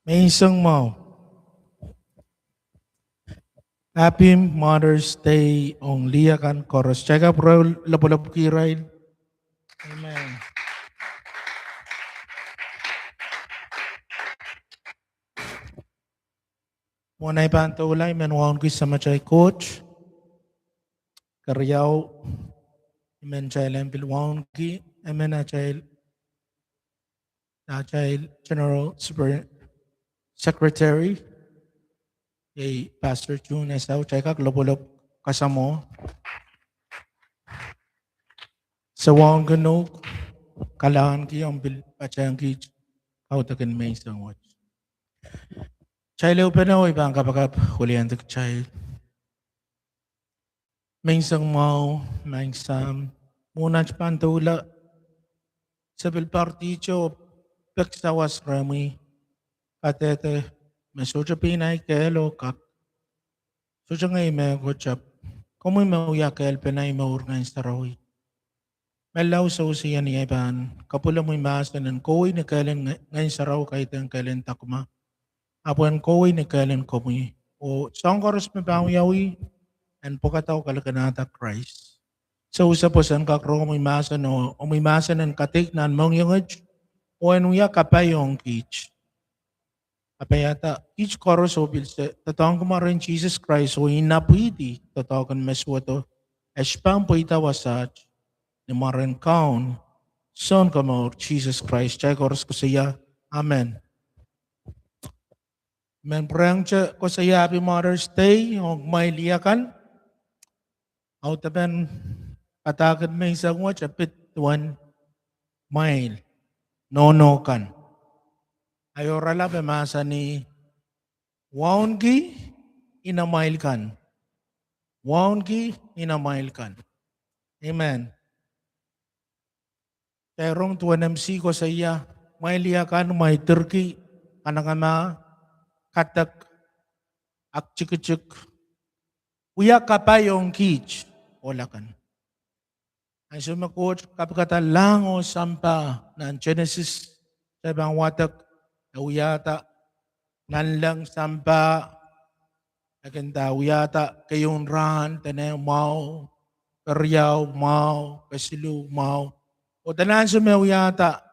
May isang mo. Happy Mother's Day on Liakan Chorus. Check up bro, labo-labo kiray. Amen. Muna ipantulay, menuhan ko sa machay coach. Karyaw, amen chay lempilwahan ki, amen na chay General Secretary, kay Pastor June Esaw, check up labo-labo kasamo. Sa wang ganok, kalahan ki ang bil pachayang ki, kautakin may isang watch. Chay leo panaw ibang kapagap hulihan tuk chay. May isang mau, may isang muna pantula sa bilparticho peksawas rami katete mesoja pinay kelo kak soja ngay me gochap komoy mauya kel penay maur ngay starawi melaw sa usiyan ni iban kapula mo imasan ng koy na kelen ngay saraw kahit ang kelen takma apuan koy na kelen komoy o sangkoros me yawi and pokataw kalakanata Christ. So usaposan kakro umimasan o umimasan ng katik nan mongyongaj o anuya kapayong kich. Apayata each chorus o bilse tatawang kumarin Jesus Christ o inapwiti tatawagan meswato espang po itawasat ni marin kaun son kamor Jesus Christ. Chay chorus ko siya. Amen. Amen. Prayang ko siya Happy Mother's Day o may liyakan. Autaban katakan may isang watch apit 1 mile nonokan. Ayorala pemasa ni waungi inamailkan. Waungi inamailkan. Amen. Terong tuan MC ko sa iya may liyakan may turkey kanangama katak akchikchik uya kapayong kich olakan. Ang sumakot kapagkata lango sampa ng Genesis sa ibang watak na uyata nanlang sampa aganda uyata kayong ran tanay mau karyaw mau kasilu mau o tanan sumayata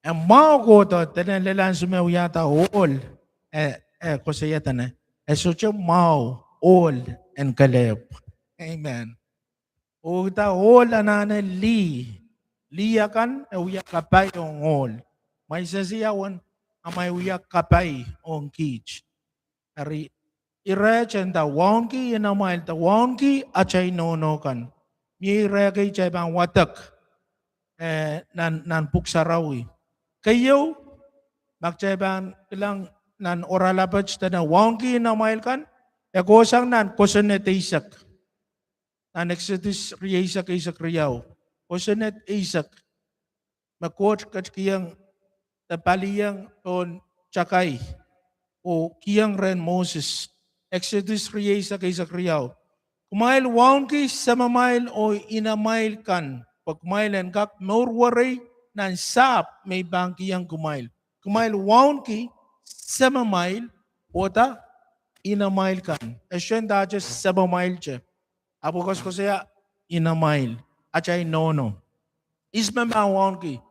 ang mau ko to tanan lalan sumayata all ko saya tanay so mau all and kaleb. Amen. O ta all anana liyakan uyak kapay on all. May sasiyawan amay uyak kapay on kich. Ari irechen ta wonki inamail ta wonki achay nonokan. Mi regay chay bang watak nan puksarawi. Kayo magchay bang ilang nan oralabach ta na wonki inamail kan kosang nan kosonet An Exodus Isak Riyaw. Osanet Isak. Makot kat kiyang tapaliyang on Chakay. O kiyang ren Moses. Exodus Isak Riyaw. Kumail wangki sa mamail o inamail kan. Pag kumailan kak maurwaray nan sap may bangkiyang kumail. Kumail wangki sa mamail o ta inamail kan. Asyan dajas sa mamail siya. Abukas ko siya inamail. Achay nono. Ismama wonki.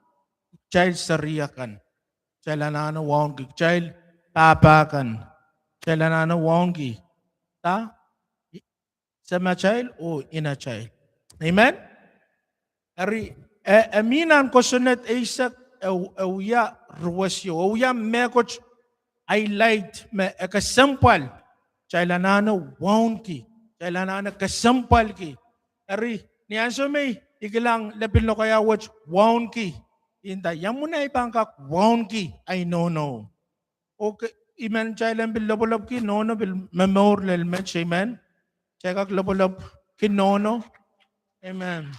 Child sariakan. Child anano wonki. Child papakan. Child anano wonki. Ta? Sama child o ina child. Amen? Ari, aminan ko sunet isak uya ruwasyo. Uya mekoch ay light me ekasampal. Child anano wonki. Kailangan na kasampal ki. Ari, niyan so may ikilang lapil no kaya watch wound ki. Inta, yan mo na ipangkak wound ki. I no. Okay, iman chay lang bil lobolob ki nono bil memorial match. Amen. Check lobolob ki nono. Amen.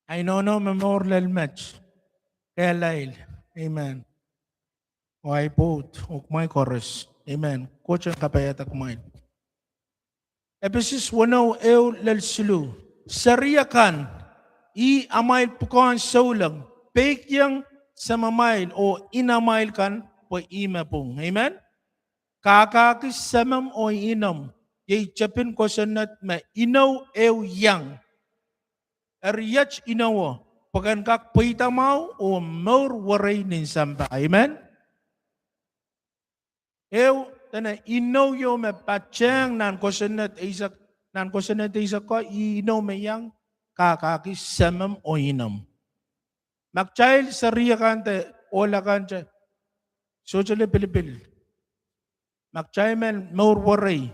I no memorial match. Kaya lail. Amen. O ay put. O kumay chorus. Amen. Coach ang kapayata kumain. Epesis 1 eu lelsilu. Sariakan i amail pukan saulang. Pek yang sa mamail o inamail kan po ima pong. Amen? Kakakis samam o inom. Yay chapin ko sanat ma inaw ew yang. Yach inaw. Pagan kak puita mau o maur waray nin samba. Amen? Ew, tana inaw yo me pachang nan ko sanat isak ko inaw me yang kakakis samam o inom. Magchild sa riya kante, ola kante, socially pilipil. Magchaymen maur waray,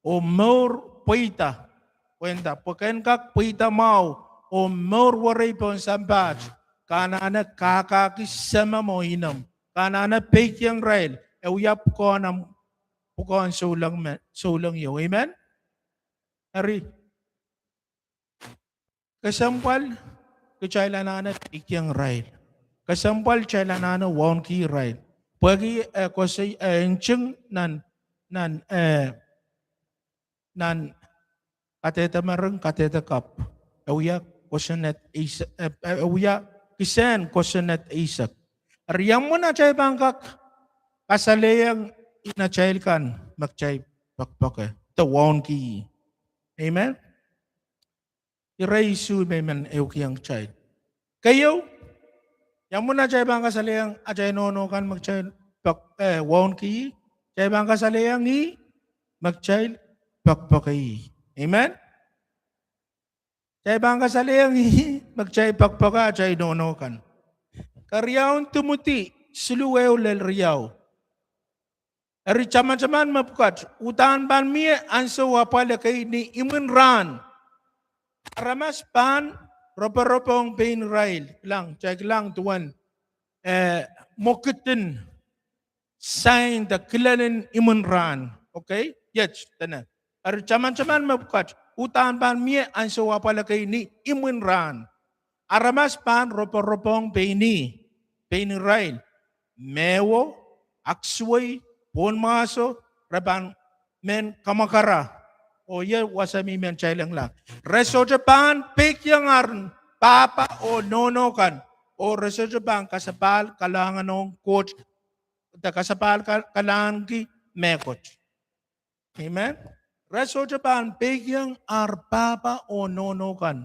o maur puita, kwenta, pagkain kak puita mau, o maur waray po ang sambat, kanana kakakisama mo hinam, kanana pekyang rail, uyap ko ang sulang yo. Amen? Ari, kasampal, kachaylanana pekyang rail. Kasampal chaylanana wonki rail. Pagi ko sa encheng nan kateta marang kateta kap. Awya kosanet isa awya kisen kosanet isak. Ariyam mo na chay bangkak kasaleyang inachayl kan magchay pakpak the wonki. Amen. Iraisu meman eukiyang chay. Kayo yang muna chay bang kasaleyang achay nono kan magchay wonki. Chay bang kasaleyang magchay pakpakay. Amen? Chay bang kasaleyang magchay pakpaka chay nono kan. Karyaon tumuti suluwew lel riyaw. Eri caman-caman mapukat utan ban mie anso wapala kay ni imun ran. Ramas pan ropa-ropong pain rail lang chay lang tuwan mokitin sign the kilanin imun ran. Okay? Yes, tanan. Eri caman-caman mapukat utan ban mie anso wapala kay ni imun ran. Aramas pan ropa-ropong pain rail. Mewo, aksway, pon maso, raban men kamakara. O ye wasami men chailang lang. Reso Japan, pek yang arn, papa o nono kan. O reso Japan, kasapal kalangan ng coach. Kasapal kalangan ki mekoch. Amen? Reso Japan, pek yang ar papa o nono kan.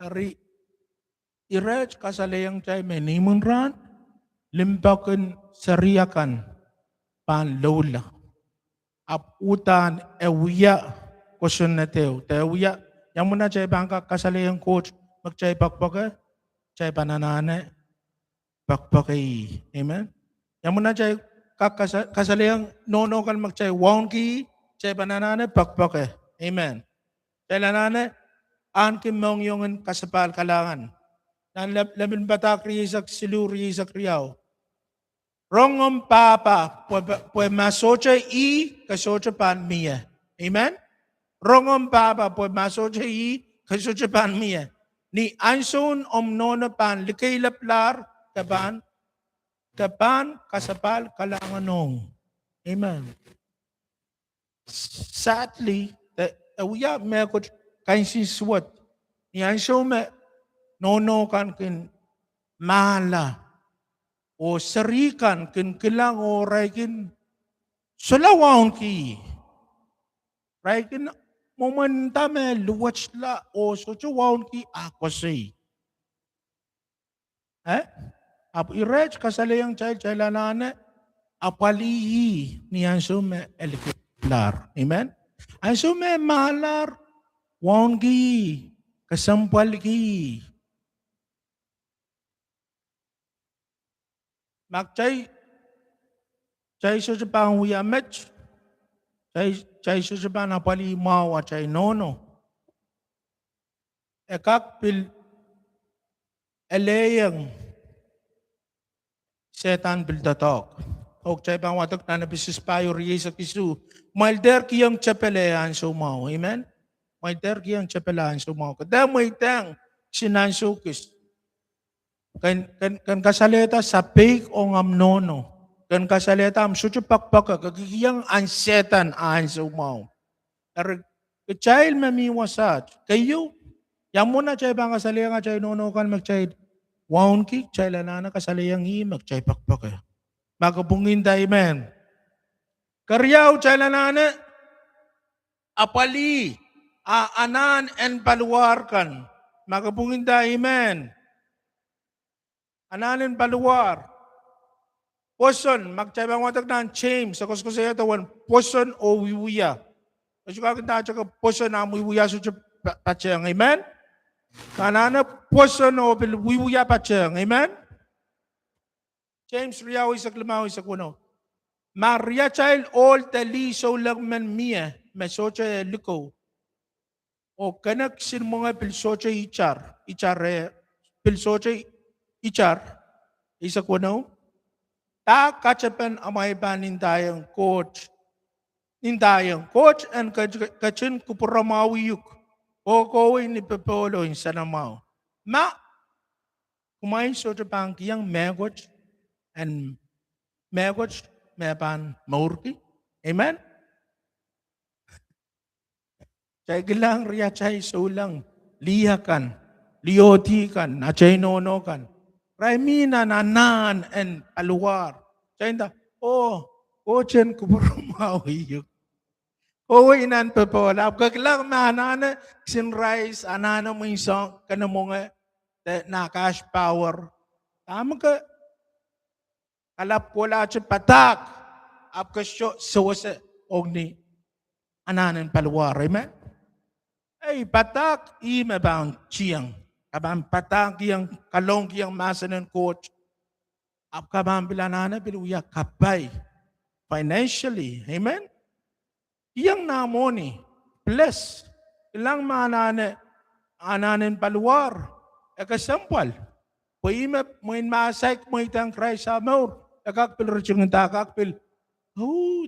Ari, irej kasalayang chay menimun ran, limpakan sariakan pan lola. Aputan ewiya kosun na teo. Ewiya, yang muna chay bangka kasalayang coach, magchay pakpaka, chay pananane, pakpakay. Amen? Yang muna chay kasalayang nono kan magchay wonki, chay pananane, pakpaka. Amen? Chay lanane, ankim mong yung kasapal kalangan. Nan lamin batak riyak silu riyak riyaw. Rongom papa, pues masocha kasocha pan mia. Amen? Rongom papa, pues masocha kasocha pan mia. Ni anson nono pan likay laplar kapan kasapal kalanganong. Amen. Sadly, we have mekot kain siswat. Ni anson me nono kan kin mala o sarikan kin kilang o raikin sulawang ki raikin momenta me luwach la o suchawang ki akwasay ap irej kasalayang chay lanane apalihi ni ansume eliklar. Amen? Ansume malar wanggi kasampal ki magchay sa Japan huyamech chay sa Japan apali mawa chay nono ekak pil eleyang setan bildatok ok chay bang watak na nabisis payo riya sa kisu malder kiyang chapelehan sumaw. Amen? Malder kiyang chapelehan sumaw kada may tang sinansukis kan kasaleta sa pig o ngamnono. Kan kasaleta am sucho pakpaka kagigiyang ansetan aan sumaw. Child mamiwasat. Kayo, yang muna chay bang kasaleta nga chay nono kan magchay Waon ki, chay lanana kasalayang imak, chay pakpak eh. Makapungin da amen. Karyaw chay lanana, apali, anan en paluar kan. Makapungin da amen. Anan en paluar. Poson, magchay bang watak na James, sa kuskusaya tawan, poson o wiwuya. Kasi kakita ka poson na wiwuya sa patsang, amen? Kanana poson o wiwuya patsang, amen? James Riyaw isak lamaw isak kuno. Maria child all tali so lang man mia, mesocha liko. O kanak sin mga pilsocha ichar, pilsocha ichar, isak kuno. Ta kacapan amay ba nindayang coach? Nindayang coach and kachin kupuramawi yuk. O kawin ni Pepolo in Sanamaw. Ma, kumain so Japan kiyang megoch and megoch mepan maurki. Amen? Chay gilang riya chay so lang. Lihakan, liotikan, na chay nono kan. Raimina nanan and aluar. Chainda, chen kuburumawi yuk. Inan pepola. Kaglang manana sinrise anana mo yung song kana mo nga na cash power. Tama ka. Kalap ko la patak. Apka sose ogni ananan paluar. Amen? Ay patak ima bang chiyang. Kabang patak yang kalong yang masanan coach. Apka bang bilanana biluya kapay. Financially. Amen? Iyang namoni. Bless. Ilang manane ananin paluar. Kasampal. Puima mo in masak mo itang Christ amor. Kakakpil rachung takakpil.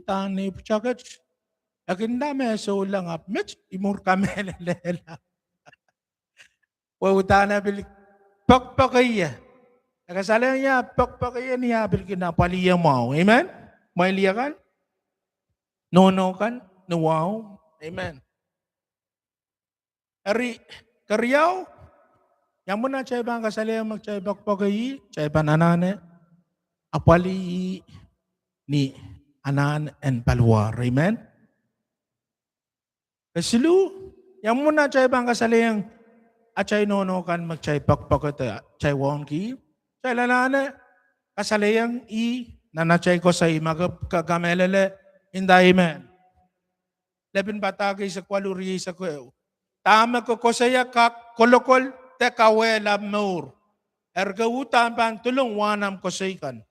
Tani puchakat. Akinda me so lang ap. Mitch imur kamelela. Tana bil pakpakaya. Nakasalang niya pakpakaya niya bil kinapaliya mo. Amen? May liyakan? Nono kan? Wow. Amen. Karyaw, yang muna chay bang kasalayang magchay bakpagayi, chay bananane, apali ni anan and paluar. Amen? Kasilu, yang muna chay bang kasalayang achay nono kan magchay bakpagata, chay wongki, chay lanane, kasalayang nanachay ko sa magkamelele, hindi amen. Lebin batagay sa kwaluri sa kweo. Tama ko saya kak kolokol te kawela maur. Ergawutan bang tulong wanam kosaykan.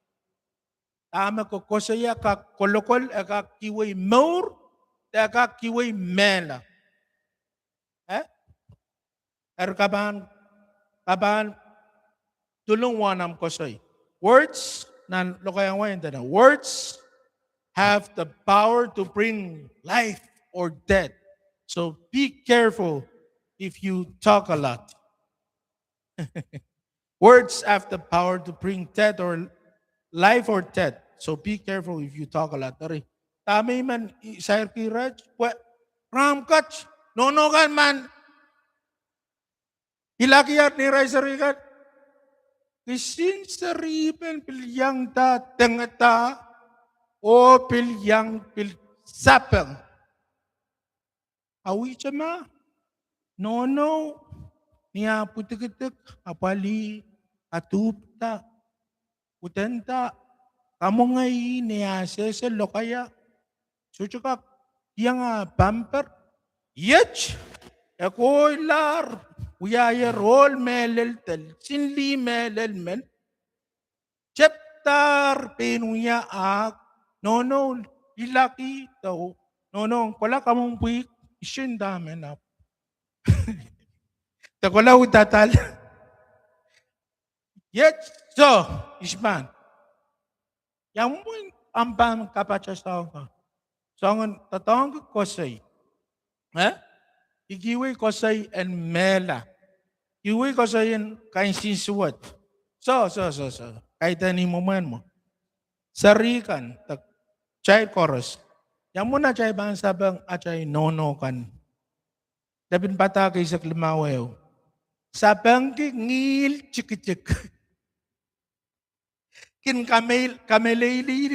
Tama ko saya kak kolokol kak kiway maur te kak kiway mela. Erkaban tulong wanam kosay. Words nan lokayang wayan na. Words have the power to bring life or death. So be careful if you talk a lot. Words have the power to bring death or life or death. So be careful if you talk a lot. Tama man, Sir Kiraj, Ramkach, nonogan man, ilakiyat ni Raisarikat, kisin saripen pilyang ta tengata o pilyang sapeng. Awi cama, nono, niya putik-itik, apali, atupta, utenta, kamu ngay niya seselo kaya, sucukak, yang bumper, yech, ako'y lar, uyaya rol melel tel, sinli melel mel, cheptar, penuya ak, nono, ilaki, tao, nono, wala kamong buik, isin dami na. Takola utatal. Yet, so, isman. Yang mo ampang kapachas tao ka. So, ang tatawang kosay. Igiwi kosay and mela. Igiwi kosay and kain sinsuwat. So. Kahit ani mo man mo. Sarikan, chay chorus. Yang mo na chay bang sabang achay nono kan. Dabin patagay sa klimawew. Sabang ngil chikicik. kin kameleli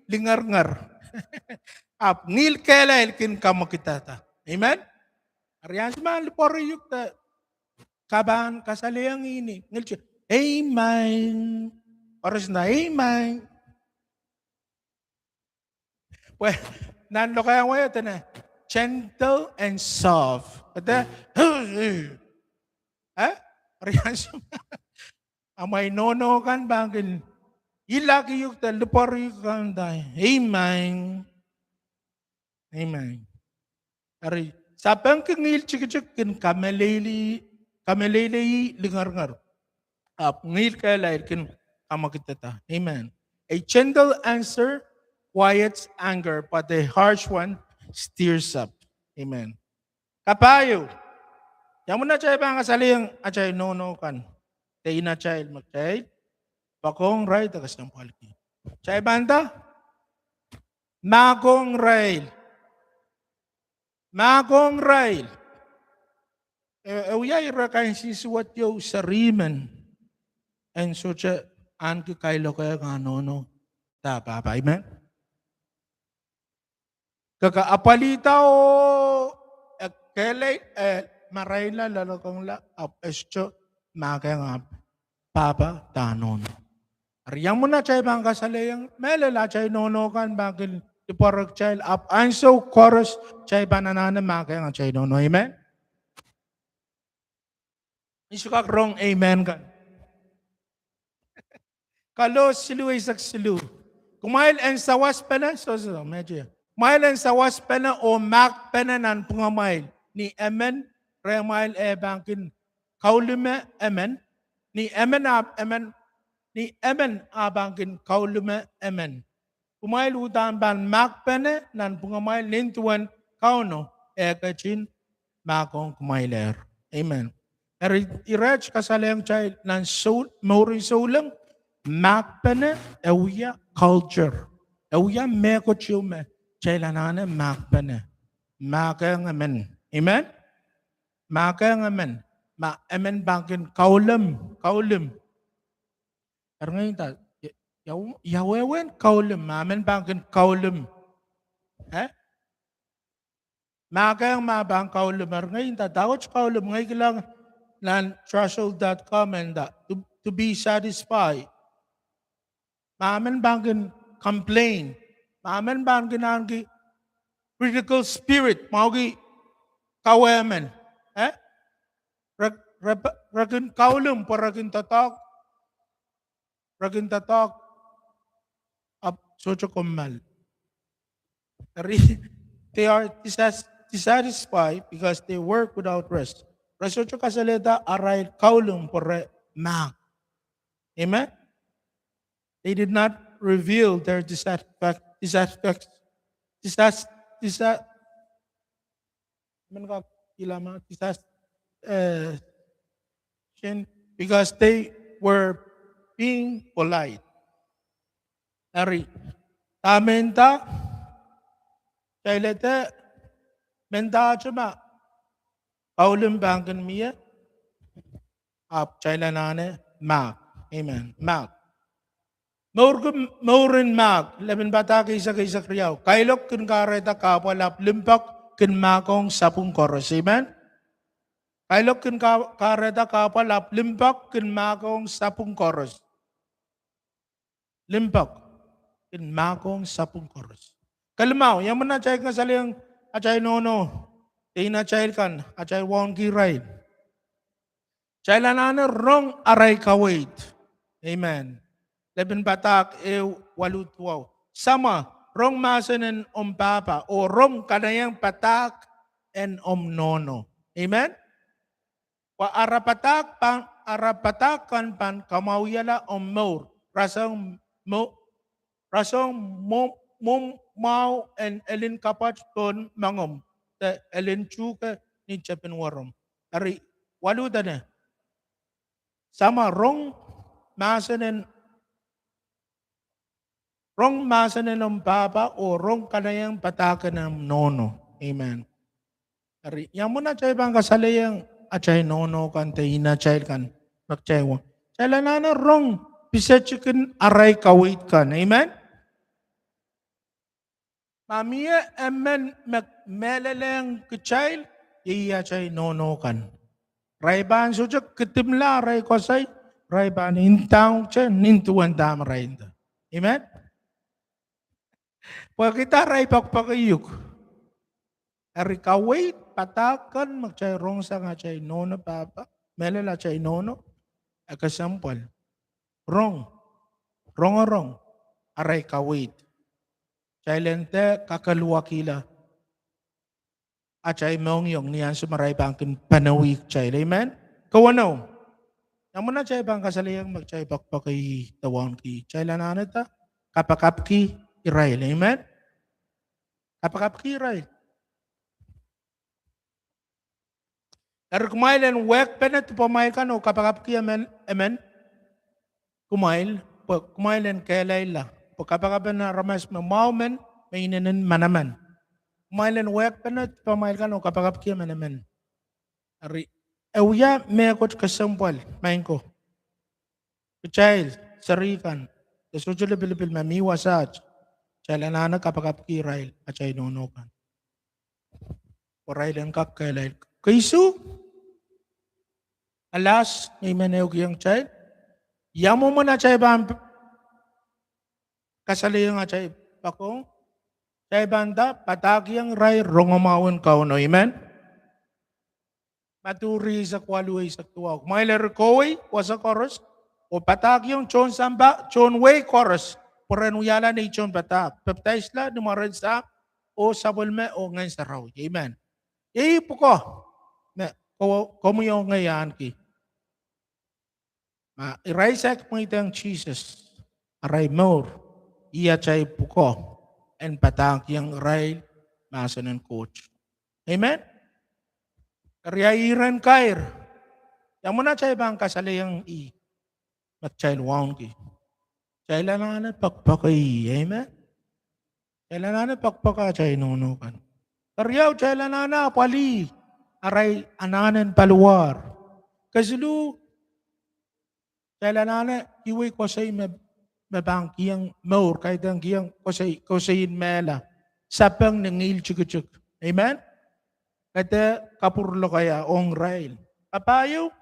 lingar-ngar. Ap ngil kelail kin kamakitata. Amen? Ariyan man lipori yukta kaban kasaliang ini. Ngil amen. Oras na amen. Well, nan lo kaya ngayon na gentle and soft. Kata, Ariyan amay nono kan bangin. Ilagi yukta lipori yukta amen. Amen. Ari, sapang kengil chikicik kin kameleli lingar-ngar. Ap ngil kaya lahir kin kamakitata. Amen. A gentle answer quiets anger, but the harsh one stirs up. Amen. Kapayo. Yang muna chay bang kasaling achay nono kan. Tay na chay magchay. Pakong ray tagas ng palki. Chay banda? Magong rail. Magong rail. Uyay rakain sisuwat yo sa riman. And so cha an kikailo kaya nga nono. Tapa pa, amen? Kakaapalita o kelay marayla lalakang la apesyo makaya nga papa tanon. Ariyang mo na chay bang kasalayang melala chay nono kan bakil iporag chay up and so chorus chay bananana makaya nga chay nono. Amen? Isukak wrong amen kan. Kalau silu isak silu. Kumail en sawas pena so medyo. Mail en sawas pena o mak pena nan pungamail ni amen remail bangkin kaulume amen ni amen abangkin kaulume amen. Kumail utan ban mak pena nan pungamail nintuan kauno kachin makong kumailer. Amen. Iraj kasalayang child nan soul mori soulang mak pena euya culture. Euya meko chume chailanane mak pena. Makang amen. Amen? Makang amen. Ma amen bangkin kaulim. Ngayon ta yawewen kaulim. Amen bangkin kaulim. Makang mabang kaulim. Ngayon ta dawat kaulim. Ngayon lang nan threshold.com and to be satisfied. Maamen bangkin complain. Maamen bangkin angi critical spirit. Maugi kawemen. Ragin kaulum por ragin tatak. Ragin tatak. Up socho kumal. They are dissatisfied because they work without rest. Rasocho kasaleta aray kaulum por mak. Amen? They did not reveal their dissatisfaction because they were being polite. Ari, tamenta, kailete, menta cuma, kaulim bangkan miya, ap chailanane, mak, amen, mak. Maurin mag, laban bata kaysa kriyaw. Kailok kun kareta kapalap limpak kun makong sapung koros. Amen? Kailok kun kareta kapalap limpak kun makong sapung koros. Limpak kun makong sapung koros. Kalmaw, yan mo na chay ka saling achay nono. Tay na chay kan, achay wongi ride. Chay lanana rong aray kawait. Amen. Laban batak walutwaw. Sama, rong masanen papa o rong kanayang patak and nono. Amen? Wa arapatakan pan kamawiyala maur. Rasang mau and elin kapat ton mangom. Ta elin chuka ni chapin warom. Ari, waluta na. Sama, rong masanen ng papa o rong kanayang patakan ng nono. Amen. Yang muna chay bang kasalayang achay nono kan tayo na chay kan magchay mo. Chay lanana rong pisachikin aray kawit kan. Amen? Mamiya emen meleleng kecail, iya chay nono kan. Raiban sujak ketimla ray kosay, raiban intang chay nintuan dam ray inda. Amen? Pag kita ray pakpakayuk, ari kawit patakan magchay rong sa nga chay nono papa, melela chay nono, akasampal. Rong, rong, aray kawit. Chailente kakalwa kila. At chay mong yung niyan sumaray bangkin panawik chay. Amen? Kawano? Yang muna chay bang kasaliyang magchay bakbakay tawang ki. Chay lananata kapakap ki Israel. Amen? Kapakap ki Israel. Pero kumail and wek penet pumail ka no kapakap ki amen? Amen? Kumail and kailay la. Pagkapakaban na ramas mamaumen, may inanin manaman. Kumail and wek penet pumail ka no kapakap ki amen? Ari, Ewiya may akot kasampal, main ko. Child, sarifan, kasudyo bilbil mamiwasaj, child anana kapakap ki Israel, at chay nonokan. Orail ang kakailail. Kaisu, alas, may manayog yung child, yamo mo na chay ba kasaliyang at chay pakong, chay banda, patagyang ray, rongamawan kauno, amen? Maturi sa kwaluay sa tuwag. Mailer koway, wasa chorus, o patak yung chon samba, chon way chorus, porenuyala ni chon patak. Baptize la, numarad sa, o sabulme, o ngayon sa raw. Amen. Iipo ko, komo yung ngayon ki. Iraisak mo itang Jesus, aray more, iya chay puko, and patak yung ray, masan ng coach. Amen? Karyairan kair. Yang muna chay bang kasaliyang magchay luwang ki. Chay lanana pakpakay. Amen? Chay lanana pakpaka chay nunukan. Karyaw chay lanana pali. Aray ananan paluar. Kasulu chay lanana iwi ko say mabang kiyang maur kahit ang kiyang ko sayin mela. Sapang nangil chuk. Amen? Kata kapurlo kaya ong rail. Kapayo,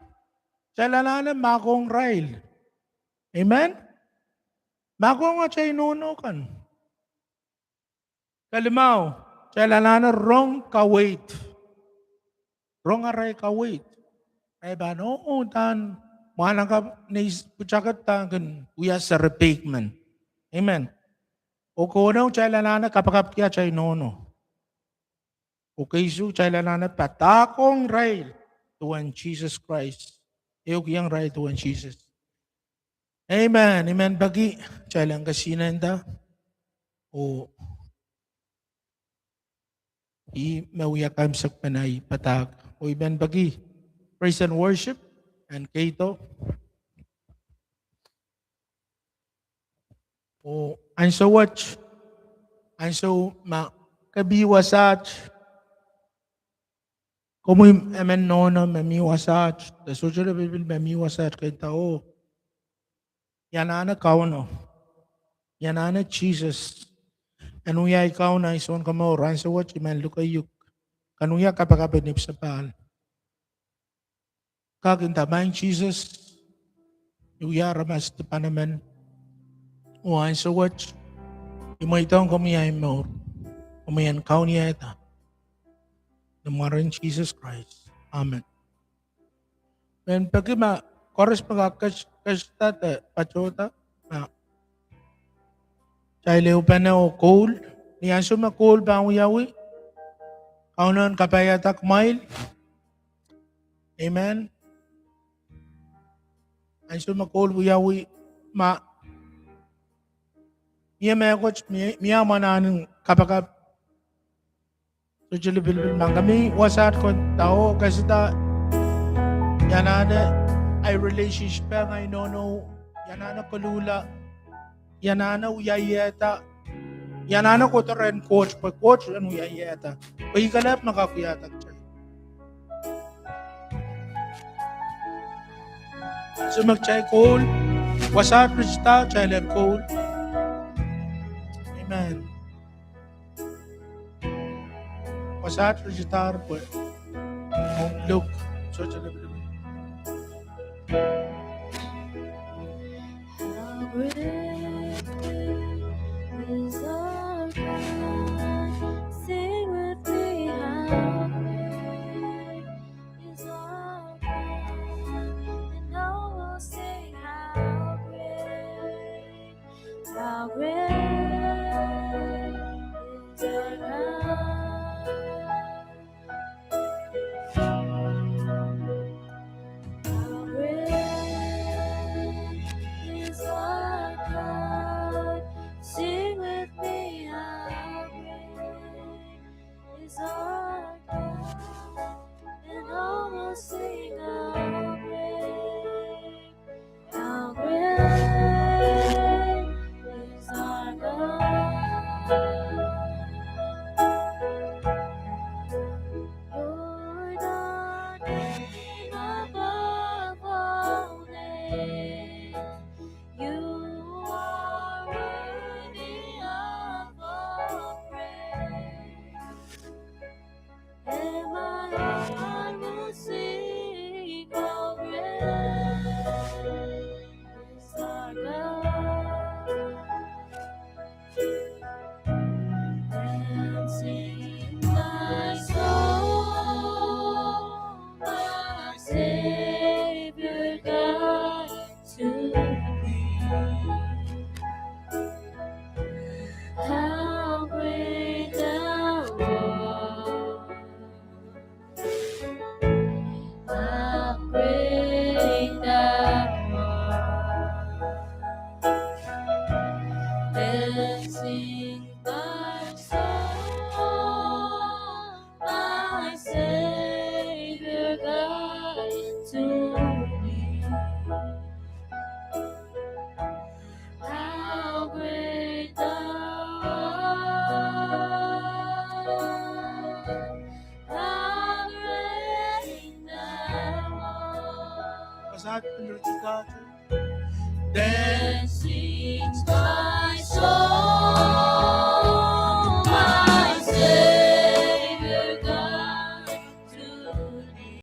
salanana makong rail. Amen? Mako nga chay nunukan. Kalimaw, salanana rong kawait. Rong aray kawait. Ay ba noon tan, manang ka putsakat tangan, uya sa repayment. Amen? O kunaw salanana kapakap kya chay nono. Okay, so chailanana patakong rail tuan Jesus Christ. Eyok yang rail tuan Jesus. Amen. Amen. Bagi chailang kasinanda o mawiyakam sa panay patag. O amen bagi praise and worship and kato. O I'm so watch. I'm so kabiwasat. Como amen nono mamiwasat, the social people mamiwasat kay tao. Yanana kauno. Yanana Jesus. Anuya ikaw na ison ka mo, ran sa watch, iman lukayuk. Kanuya kapakapanip sa pahal. Kakintamay Jesus. Uya ramas te panaman. Uwan sa watch. Imay taong kumiyay mo. Kumayan kaw niya ita. Namarin Jesus Christ. Amen. And pagi chorus kasta pachota chaile upana o cool niyan suma cool ba ang yawi kaunon kapayata kumail. Amen. Ang suma cool yawi miya coach miya mananin kapakap so juli bilbil mang kami wasat ko tao kasi yanana ay relationship nga inono yanana kulula yanana uyayeta yanana ko to ren coach ano uyayeta pahikalap nakakuyatag siya so magchay call وساعات رجتا جايلر كول. Amen. وساعات رجتا ربوي. Look. So jale How great is our God? Sing with me, how great is our God? And all will sing, how great is our God? How great is our God? Sing with me, how great is our God? And all will sing, how great is our God? You're the name above all names. You are worthy of all praise. And my heart will sing, how great is our God. And sing my soul, my Savior God, to thee. How great thou art! How great thou art! And sing my soul, my Savior God, to thee. How great thou art! How great thou art! وساعات رجتا Then sings my soul.